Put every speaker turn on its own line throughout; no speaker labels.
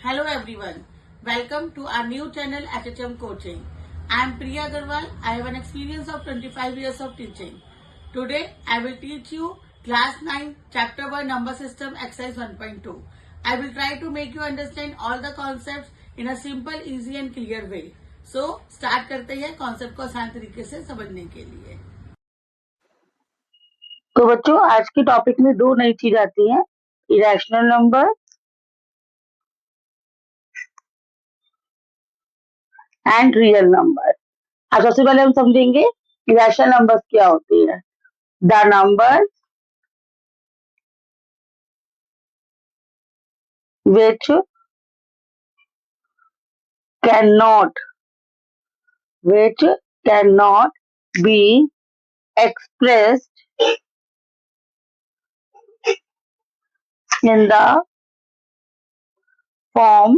Hello everyone. Welcome to our new channel HHM Coaching. I am Priya Agarwal. I have an experience of 25 years of teaching. Today I will teach you class 9 chapter 1 number system exercise 1.2. I will try to make you understand all the concepts in a simple, easy and clear way. So start करते हैं concept को आसान तरीके से समझने के लिए।
तो बच्चों आज के टॉपिक में दो नई चीज आती हैं, irrational number and real number. आज सबसे पहले हम समझेंगे इरेशनल नंबर्स क्या होती है। The number which can not be expressed in the form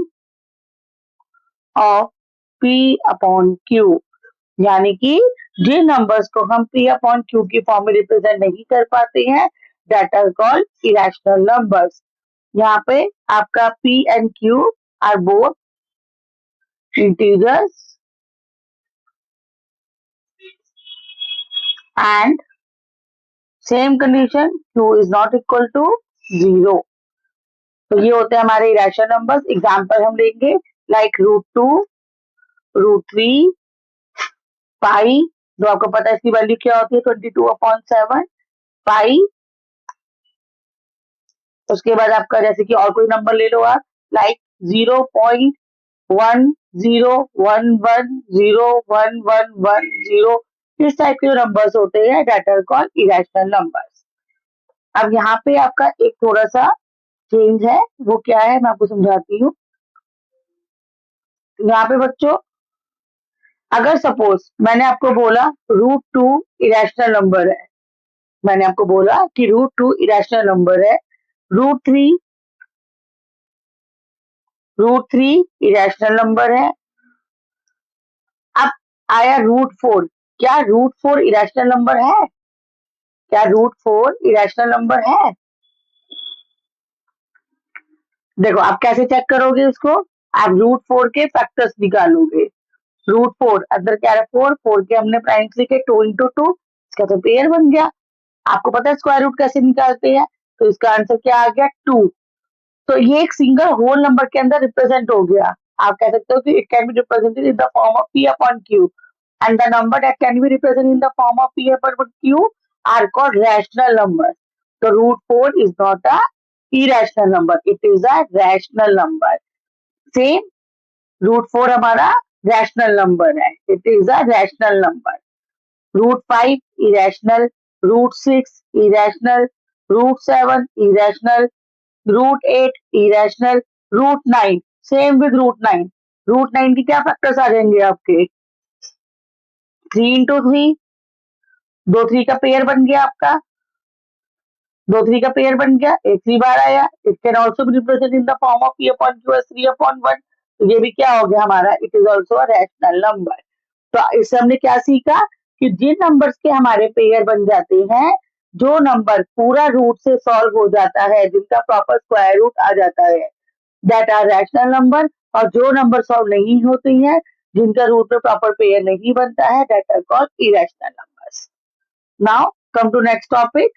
of P upon Q, यानी कि जिन नंबर्स को हम P अपॉन Q की फॉर्म में रिप्रेजेंट नहीं कर पाते हैं that are called irrational numbers. यहाँ पे आपका P and Q are both integers and same condition Q is not equal to 0। तो ये होते हैं हमारे इरेशनल नंबर्स। एग्जाम्पल हम लेंगे लाइक √2, √3, पाई, जो आपको पता है इसकी वैल्यू क्या होती है 22/7 पाई। उसके बाद आपका जैसे कि और कोई नंबर ले लो आप लाइक 0.1011011110, इस टाइप के नंबर्स होते हैं that are called irrational numbers. अब यहाँ पे आपका एक थोड़ा सा चेंज है, वो क्या है मैं आपको समझाती हूँ। यहाँ पे बच्चों अगर सपोज मैंने आपको बोला √2 इरेशनल नंबर है, मैंने आपको बोला कि √2 इरेशनल नंबर है, √3 इरेशनल नंबर है। अब आया √4, क्या √4 इरेशनल नंबर है? क्या √4 इरेशनल नंबर है? देखो आप कैसे चेक करोगे इसको, आप √4 के फैक्टर्स निकालोगे। √4 अंदर क्या है 4 के हमने प्राइम्स लिखे 2 into 2, इसका तो पेयर बन गया। आपको पता है स्क्वायर रूट कैसे निकालते हैं, तो इसका आंसर क्या आ गया 2। तो ये एक सिंगल होल नंबर के अंदर रिप्रेजेंट हो गया। आप कह सकते हो कि it can be represented in the form of P upon Q and the number that can be represented in the form of P upon Q are called rational numbers. So √4 is not a irrational number, it is a rational number. Same √4 हमारा rational number है, it is a rational number. √5 irrational, √6 irrational, √7 irrational, √8 irrational, √9 same with √9। √9 की क्या factors आ जाएंगे आपके 3 into 3, 2 3 का pair बन गया आपका, 2 3 का पेयर बन गया, एक 3 बार आया। It can also be represent in the form of P upon Q as 3/1। तो ये भी क्या हो गया हमारा, it is also a rational number. तो इससे हमने क्या सीखा कि जिन नंबर्स के हमारे पेयर बन जाते हैं, जो नंबर पूरा रूट से सॉल्व हो जाता है, जिनका प्रॉपर स्क्वायर रूट आ जाता है, दैट आर रैशनल नंबर। और जो नंबर सॉल्व नहीं होती हैं, जिनका रूट में प्रॉपर पेयर नहीं बनता है, that are called irrational numbers. Now come to next topic.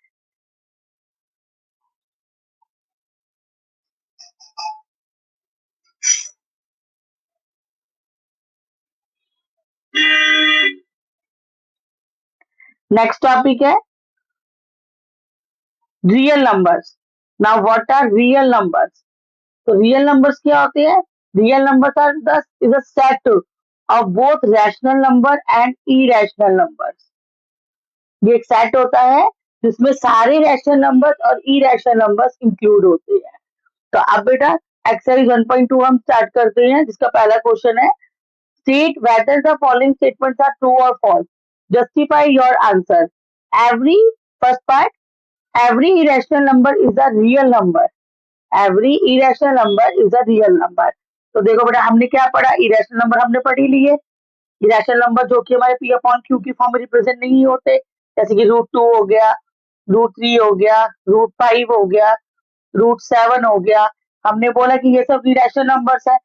Next topic है real numbers. Now what are real numbers? तो रियल नंबर्स क्या होते हैं? Real numbers are the is a set of both rational number and irrational numbers. ये एक set होता है जिसमें सारे रैशनल नंबर्स और इरेशनल नंबर्स इंक्लूड होते हैं। तो अब बेटा एक्सरसाइज 1.2 हम स्टार्ट करते हैं, जिसका पहला क्वेश्चन है state whether the following statements are true or false. Justify your answer. Every first part, every irrational number is a real number. Every irrational number is a real number. तो देखो बेटा हमने क्या पढ़ा, इरेशनल नंबर हमने पढ़ ही लिए। Irrational number जो कि हमारे P अपॉन Q की फॉर्म में रिप्रेजेंट नहीं होते, जैसे कि √2 हो गया, √3 हो गया, √5 हो गया, √7 हो गया। हमने बोला कि ये सब इरेशनल नंबर्स है।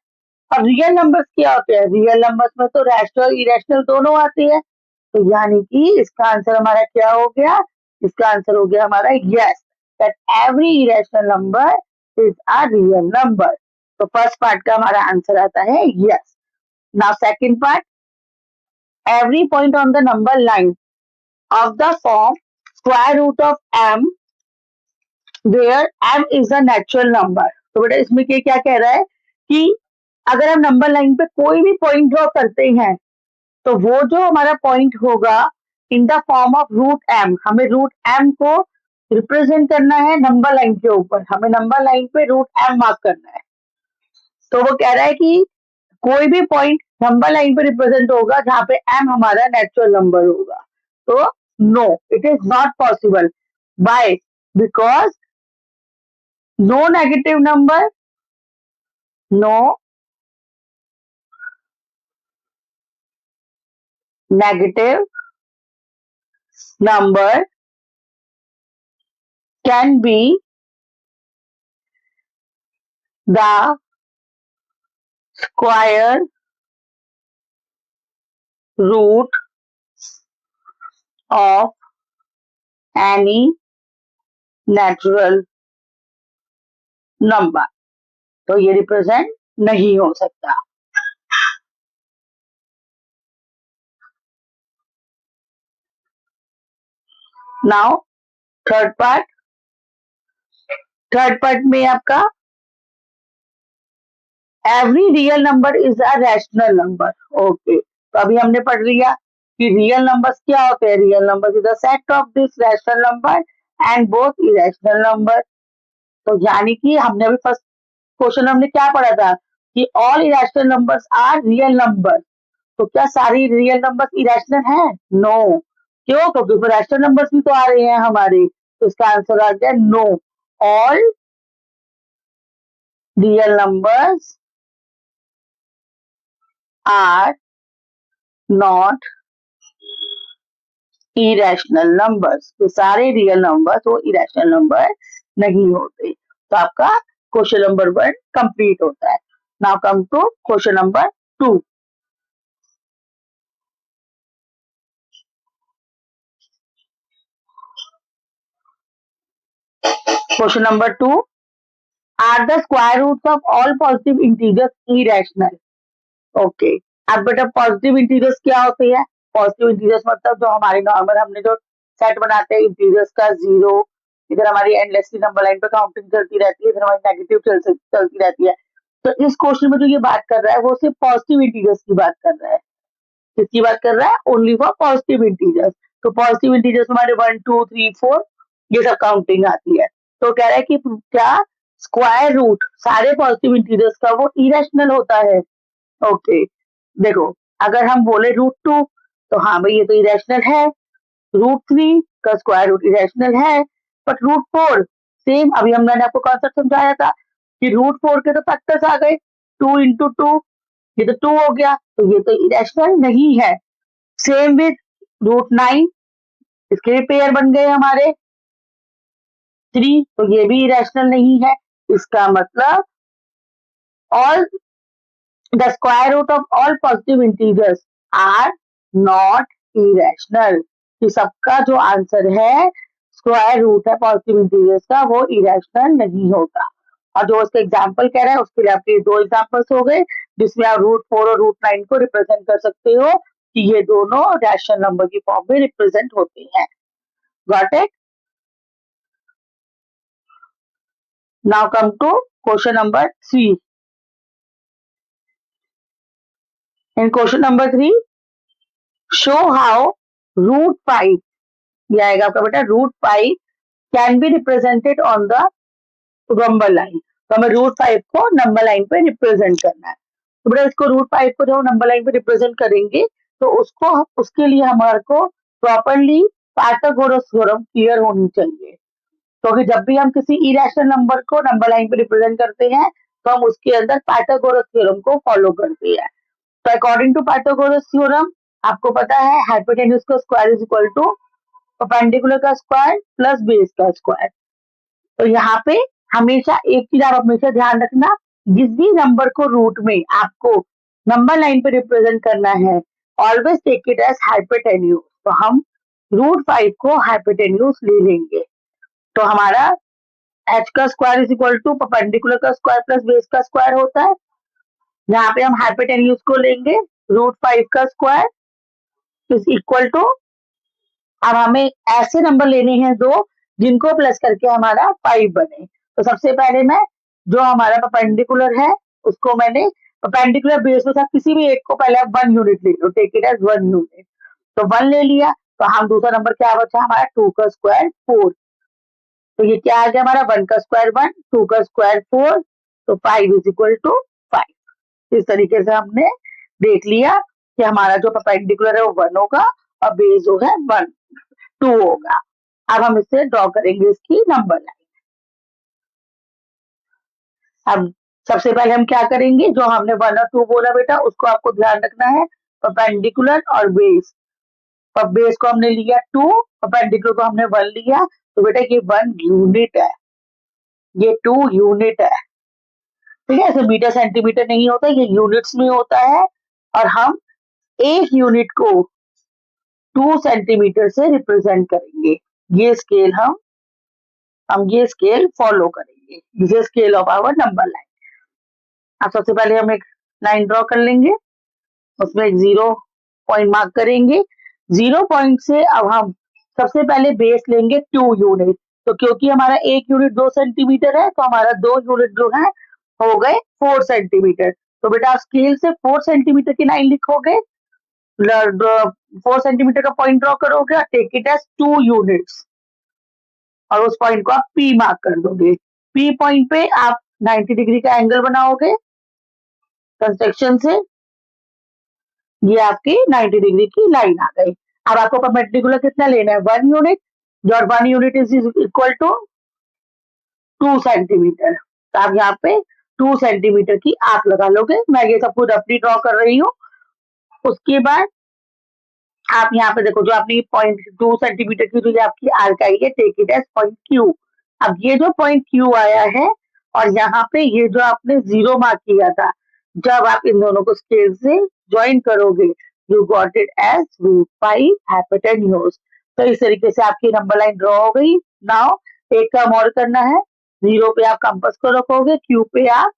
अब रियल नंबर्स क्या होते हैं? रियल नंबर्स में तो रैशनल इरेशनल दोनों आती है, तो यानी कि इसका आंसर हमारा क्या हो गया? इसका आंसर हो गया हमारा yes, that every irrational number is a real number. तो फर्स्ट पार्ट का हमारा आंसर आता है yes. Now second part, every point on the number line of the form square root of m where m is a natural number। तो बेटा इसमें क्या कह रहा है कि अगर हम नंबर लाइन पे कोई भी पॉइंट ड्रॉ करते हैं तो वो जो हमारा पॉइंट होगा in the form of root M, हमें रूट एम को रिप्रेजेंट करना है नंबर लाइन के ऊपर, हमें नंबर लाइन पे रूट एम मार्क करना है। तो वो कह रहा है कि कोई भी पॉइंट नंबर लाइन पे रिप्रेजेंट होगा जहाँ पे एम हमारा नेचुरल नंबर होगा। तो no, it is not possible. Why? Because no negative number, no negative number can be the square root of any natural number. तो ये रिप्रेजेंट नहीं हो सकता। Now third part, third part में आपका every real number is a rational number. Okay, तो अभी हमने पढ़ लिया कि रियल नंबर्स क्या होते हैं। Real numbers is the set of this rational number and both irrational number. तो यानी कि हमने अभी फर्स्ट क्वेश्चन हमने क्या पढ़ा था कि all irrational numbers are real number. तो क्या सारी रियल नंबर्स इरेशनल हैं? नो। क्यों? क्योंकि रैशनल नंबर्स भी तो आ रहे हैं हमारे। तो इसका आंसर आ गया no, all real numbers are not irrational numbers. तो सारे रियल नंबर्स वो इरेशनल नंबर नहीं होते। तो आपका क्वेश्चन नंबर 1 कंप्लीट होता है। Now come to question number 2। Question number 2, are the square roots of all positive integers irrational. Okay, अब बेटा पॉजिटिव इंटीजर्स क्या होते हैं? पॉजिटिव इंटीजर्स मतलब जो हमारे नॉर्मल हमने जो सेट बनाते हैं इंटीजर्स का, जीरो, इधर हमारी एंडलेसली नंबर लाइन पे काउंटिंग चलती रहती है, इधर हमारी नेगेटिव चलती रहती है। तो इस क्वेश्चन में जो ये बात कर रहा है वो सिर्फ पॉजिटिव इंटीजर्स की बात कर रहा है। किसकी बात कर रहा है? Only for positive integers. तो पॉजिटिव इंटीजर्स हमारे 1 2 3 4 ये सब काउंटिंग आती है। तो कह रहा है कि क्या स्क्वायर रूट सारे पॉजिटिव इंटीजर्स का वो इरेशनल होता है? ओके, देखो अगर हम बोले रूट 2 तो हाँ भाई ये तो इरेशनल है। रूट 3 का स्क्वायर रूट इरेशनल है। बट रूट 4 सेम, अभी मैंने आपको कॉन्सेप्ट समझाया था कि रूट 4 के तो फैक्टर्स आ गए, 2 × 2, ये तो 2 हो गया, तो ये तो इरेशनल नहीं है। सेम विथ रूट 9, इसके भी पेयर बन गए हमारे 3, तो ये भी इरेशनल नहीं है। इसका मतलब all the square root of all positive integers are not irrational. कि सबका जो आंसर है स्क्वायर रूट है पॉजिटिव इंटीजर्स का वो इरेशनल नहीं होता। और जो उसका एग्जाम्पल कह रहा है उसके लिए आपके 2 एग्जाम्पल्स हो गए जिसमें आप रूट 4 और रूट 9 को रिप्रेजेंट कर सकते हो कि ये दोनों रैशनल नंबर की फॉर्म में रिप्रेजेंट होते हैं। Got it? Now come to question number 3। In question number 3, show how root 5, ये आएगा आपका बेटा root 5 can be represented on the number line. तो हमें रूट 5 को नंबर लाइन पे रिप्रेजेंट करना है। तो बेटा इसको रूट 5 को जब हम नंबर लाइन पे रिप्रेजेंट करेंगे तो उसके लिए हमारे को प्रॉपरली पाइथागोरस थ्योरम क्लियर होनी चाहिए। क्योंकि जब भी हम किसी इरेशनल नंबर को नंबर लाइन पे रिप्रेजेंट करते हैं तो हम उसके अंदर पाइथागोरस थ्योरम को फॉलो करते हैं। तो अकॉर्डिंग टू पाइथागोरस थ्योरम आपको पता है हाइपोटेन्यूज का square is equal to perpendicular का स्क्वायर प्लस बेस का स्क्वायर। तो यहाँ पे हमेशा एक चीज आप हमेशा ध्यान रखना, जिस भी नंबर को रूट में आपको नंबर लाइन पे रिप्रेजेंट करना है, always take it as hypotenuse. तो हम √5 को हाइपोटेन्यूज ले लेंगे। तो हमारा h का square is equal to perpendicular का स्क्वायर प्लस बेस का स्क्वायर होता है। यहाँ पे हम हाइपोटेन्यूज को लेंगे, √5 का स्क्वायर इज इक्वल टू, अब हमें ऐसे नंबर लेने हैं दो जिनको प्लस करके हमारा 5 बने। तो सबसे पहले मैं जो हमारा परपेंडिकुलर है उसको मैंने परपेंडिकुलर बेस में किसी भी एक को पहले आप 1 यूनिट ले लो, टेक इट एज 1 यूनिट। तो 1 ले लिया, तो हम दूसरा नंबर क्या बचा हमारा 2 का स्क्वायर 4। तो ये क्या आ गया हमारा 1 का स्क्वायर 1, 2 का स्क्वायर 4, तो 5 इज इक्वल टू 5। इस तरीके से हमने देख लिया कि हमारा जो परपेंडिकुलर है वो 1 होगा और बेस जो है 2 होगा। अब हम इसे ड्रॉ करेंगे इसकी नंबर लाइन। अब सबसे पहले हम क्या करेंगे, जो हमने 1 और 2 बोला बेटा उसको आपको ध्यान रखना है, परपेंडिकुलर और बेस। पर बेस को हमने लिया 2, परपेंडिकुलर को हमने 1 लिया, तो बेटा ये 1 यूनिट है, ये 2 यूनिट है। ठीक है, ऐसे मीटर सेंटीमीटर नहीं होता, ये यूनिट्स में होता है। और हम एक यूनिट को 2 सेंटीमीटर से रिप्रेजेंट करेंगे। ये स्केल हम ये स्केल फॉलो करेंगे, this is scale of our number line. अब सबसे पहले हम एक लाइन ड्रॉ कर लेंगे, उसमें एक 0 पॉइंट मार्क करेंगे। 0 पॉइंट से अब हम सबसे पहले बेस लेंगे 2 यूनिट। तो क्योंकि हमारा एक यूनिट 2 सेंटीमीटर है, तो हमारा 2 यूनिट जो है हो गए 4 सेंटीमीटर। तो बेटा स्केल से 4 सेंटीमीटर की लाइन लिखोगे, 4 सेंटीमीटर का पॉइंट ड्रॉ करोगे और टेक इट एज 2 यूनिट्स, और उस पॉइंट को आप पी मार्क कर दोगे। पी पॉइंट पे आप 90 डिग्री का एंगल बनाओगे कंस्ट्रक्शन से, ये आपकी 90 डिग्री की लाइन आ गई। अब आपको परपेंडिकुलर कितना लेना है, 1 यूनिट, और 1 unit is equal to 2 centimetre. तो आप यहाँ पे 2 सेंटीमीटर की आप लगा लोगे, मैं ये सब कुछ रफली ड्रॉ कर रही हूँ। उसके बाद आप यहाँ पे देखो, जो आपने 0.2 सेंटीमीटर की जो आपकी आर्क आई है, take it as point Q. अब ये जो पॉइंट क्यू आया है और यहाँ पे ये जो आपने 0 मार्क किया था, जब आप इन दोनों को स्केल से ज्वाइन करोगे, you got it as √5 hypotenuse. तो इस तरीके से आपकी नंबर लाइन ड्रॉ हो गई। नाउ एक काम और करना है, 0 पे आप कंपास को रखोगे, क्यू पे आप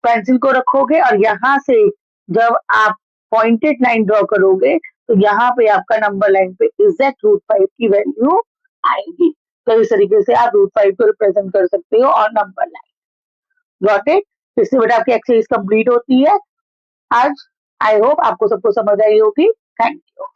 पेंसिल को रखोगे, और यहाँ से जब आप पॉइंटेड लाइन ड्रॉ करोगे तो यहाँ पे आपका नंबर लाइन पे एग्जैक्ट √5 की वैल्यू आएगी। तो इस तरीके से आप √5 को रिप्रेजेंट कर सकते हो और नंबर लाइन। Got it. इससे बेटा आपकी एक्सरसाइज कंप्लीट होती है। आज आई होप आपको सबको समझ आई होगी। Thank you.